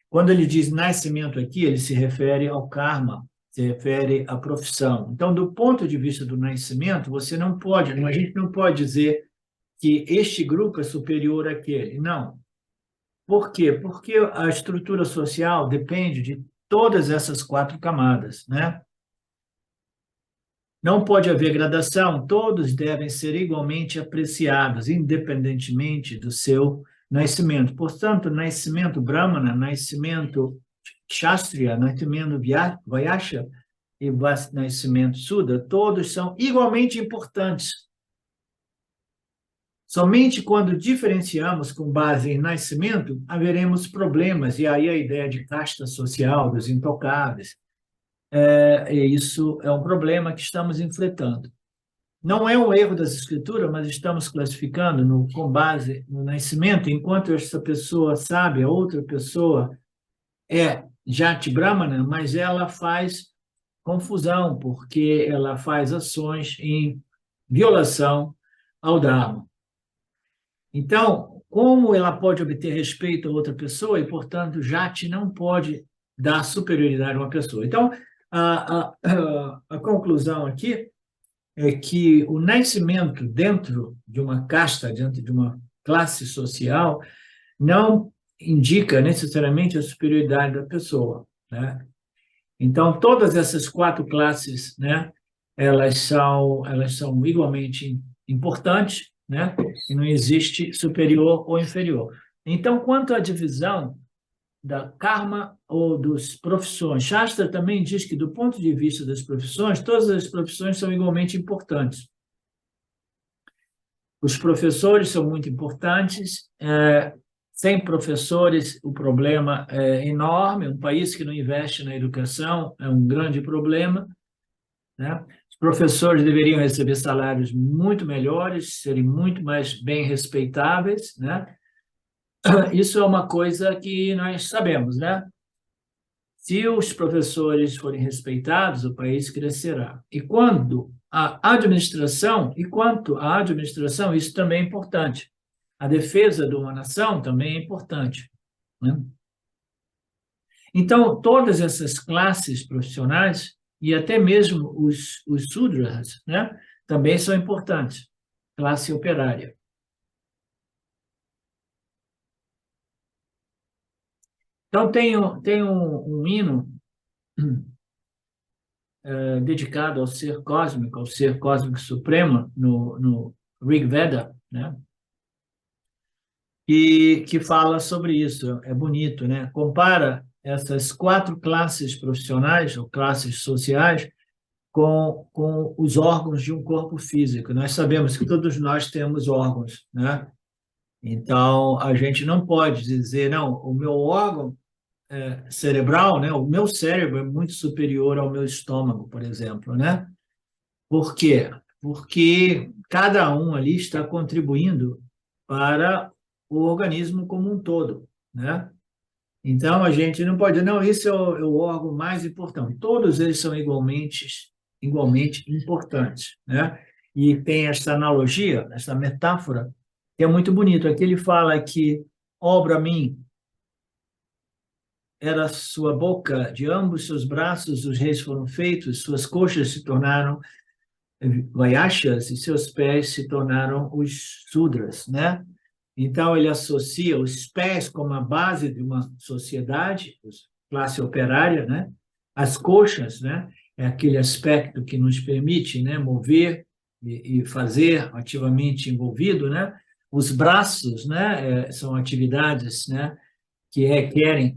[SPEAKER 1] quando ele diz nascimento aqui, ele se refere ao karma, se refere à profissão. Então, do ponto de vista do nascimento, você não pode, a gente não pode dizer que este grupo é superior àquele. Não. Por quê? Porque a estrutura social depende de todas essas 4 camadas, né? Não pode haver gradação, todos devem ser igualmente apreciados, independentemente do seu nascimento. Portanto, nascimento Brahmana, nascimento Kshatriya, nascimento Vaishya e nascimento Sudra, todos são igualmente importantes. Somente quando diferenciamos com base em nascimento, haveremos problemas, e aí a ideia de casta social, dos intocáveis, e isso é um problema que estamos enfrentando. Não é um erro das escrituras, mas estamos classificando com base no nascimento, enquanto essa pessoa sabe, a outra pessoa é Jati Brahmana, mas ela faz confusão, porque ela faz ações em violação ao Dharma. Então, como ela pode obter respeito a outra pessoa e, portanto, Jati não pode dar superioridade a uma pessoa. Então, a conclusão aqui é que o nascimento dentro de uma casta, dentro de uma classe social, não indica necessariamente a superioridade da pessoa, né? Então, todas essas 4 classes, né, elas são igualmente importantes, né? E não existe superior ou inferior. Então, quanto à divisão da karma ou das profissões, Shastra também diz que, do ponto de vista das profissões, todas as profissões são igualmente importantes. Os professores são muito importantes. Sem professores, o problema é enorme. Um país que não investe na educação é um grande problema, né? Os professores deveriam receber salários muito melhores, serem muito mais bem respeitáveis, né? Isso é uma coisa que nós sabemos, né? Se os professores forem respeitados, o país crescerá. E quanto à administração, isso também é importante. A defesa de uma nação também é importante, né? Então, todas essas classes profissionais, e até mesmo os Sudras, né, também são importantes. Classe operária. Então, tem um hino dedicado ao ser cósmico supremo, no Rig Veda, né? E que fala sobre isso. É bonito, né? Compara essas 4 classes profissionais, ou classes sociais, com os órgãos de um corpo físico. Nós sabemos que todos nós temos órgãos, né? Então, a gente não pode dizer, não, o meu órgão cerebral, né? O meu cérebro é muito superior ao meu estômago, por exemplo, né? Por quê? Porque cada um ali está contribuindo para o organismo como um todo, né? Então, a gente não pode, não, isso é o órgão mais importante. Todos eles são igualmente importantes, né? E tem essa analogia, essa metáfora, que é muito bonito. Aqui ele fala que, obra a mim, era sua boca, de ambos seus braços os reis foram feitos, suas coxas se tornaram Vaishyas e seus pés se tornaram os Sudras, né? Então, ele associa os pés como a base de uma sociedade, classe operária, né? As coxas, né? É aquele aspecto que nos permite, né, mover e fazer ativamente envolvido, né? Os braços, né, são atividades, né, que requerem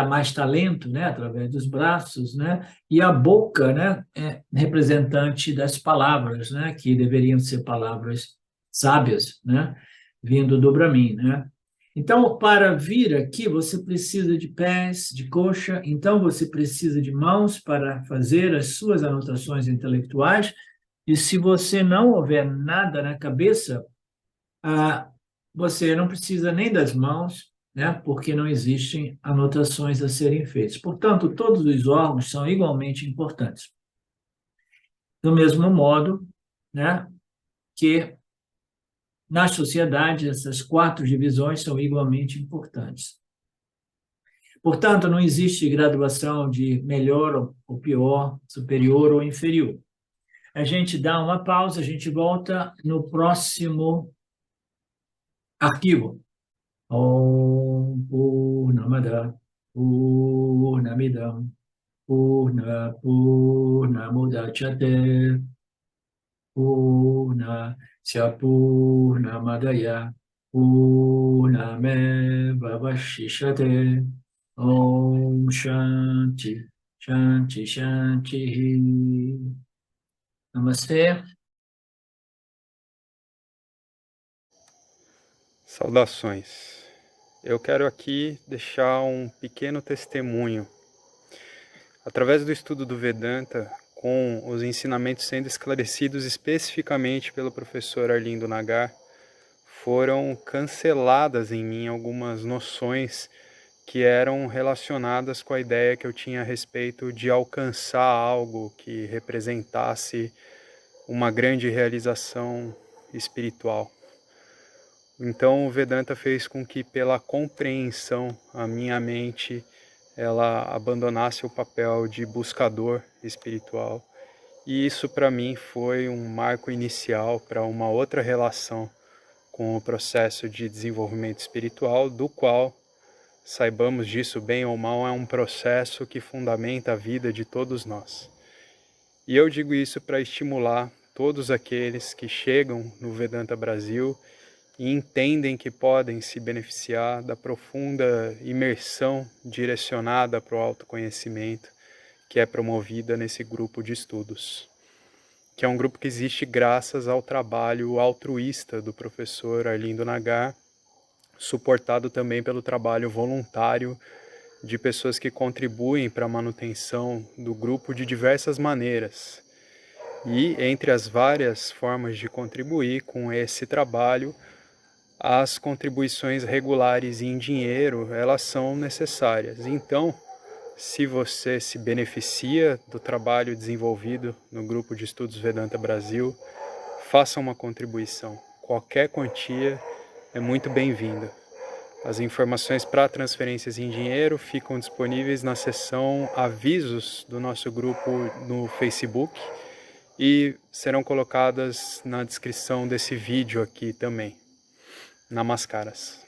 [SPEAKER 1] mais talento, né, através dos braços, né? E a boca, né, é representante das palavras, né, que deveriam ser palavras sábias, né, vindo do Brahmin, né? Então, para vir aqui, você precisa de pés, de coxa, então você precisa de mãos para fazer as suas anotações intelectuais. E se você não houver nada na cabeça, você não precisa nem das mãos, né? Porque não existem anotações a serem feitas. Portanto, todos os órgãos são igualmente importantes. Do mesmo modo, né, que na sociedade essas 4 divisões são igualmente importantes. Portanto, não existe graduação de melhor ou pior, superior ou inferior. A gente dá uma pausa, a gente volta no próximo arquivo. Om Purnamada Purnamidam Purnamudachyate Purnasya Purnamadaya Purnameva Vashishyate. Om Shanti, Shanti, Shanti. Namastê.
[SPEAKER 2] Saudações. Eu quero aqui deixar um pequeno testemunho. Através do estudo do Vedanta, com os ensinamentos sendo esclarecidos especificamente pelo professor Arlindo Nagar, foram canceladas em mim algumas noções que eram relacionadas com a ideia que eu tinha a respeito de alcançar algo que representasse uma grande realização espiritual. Então o Vedanta fez com que, pela compreensão, a minha mente ela abandonasse o papel de buscador espiritual. E isso para mim foi um marco inicial para uma outra relação com o processo de desenvolvimento espiritual, do qual, saibamos disso bem ou mal, é um processo que fundamenta a vida de todos nós. E eu digo isso para estimular todos aqueles que chegam no Vedanta Brasil e entendem que podem se beneficiar da profunda imersão direcionada para o autoconhecimento que é promovida nesse grupo de estudos, que é um grupo que existe graças ao trabalho altruísta do professor Arlindo Nagar, suportado também pelo trabalho voluntário de pessoas que contribuem para a manutenção do grupo de diversas maneiras. E entre as várias formas de contribuir com esse trabalho, as contribuições regulares em dinheiro, elas são necessárias. Então, se você se beneficia do trabalho desenvolvido no Grupo de Estudos Vedanta Brasil, faça uma contribuição. Qualquer quantia é muito bem-vinda. As informações para transferências em dinheiro ficam disponíveis na seção Avisos do nosso grupo no Facebook e serão colocadas na descrição desse vídeo aqui também. Namaskaras.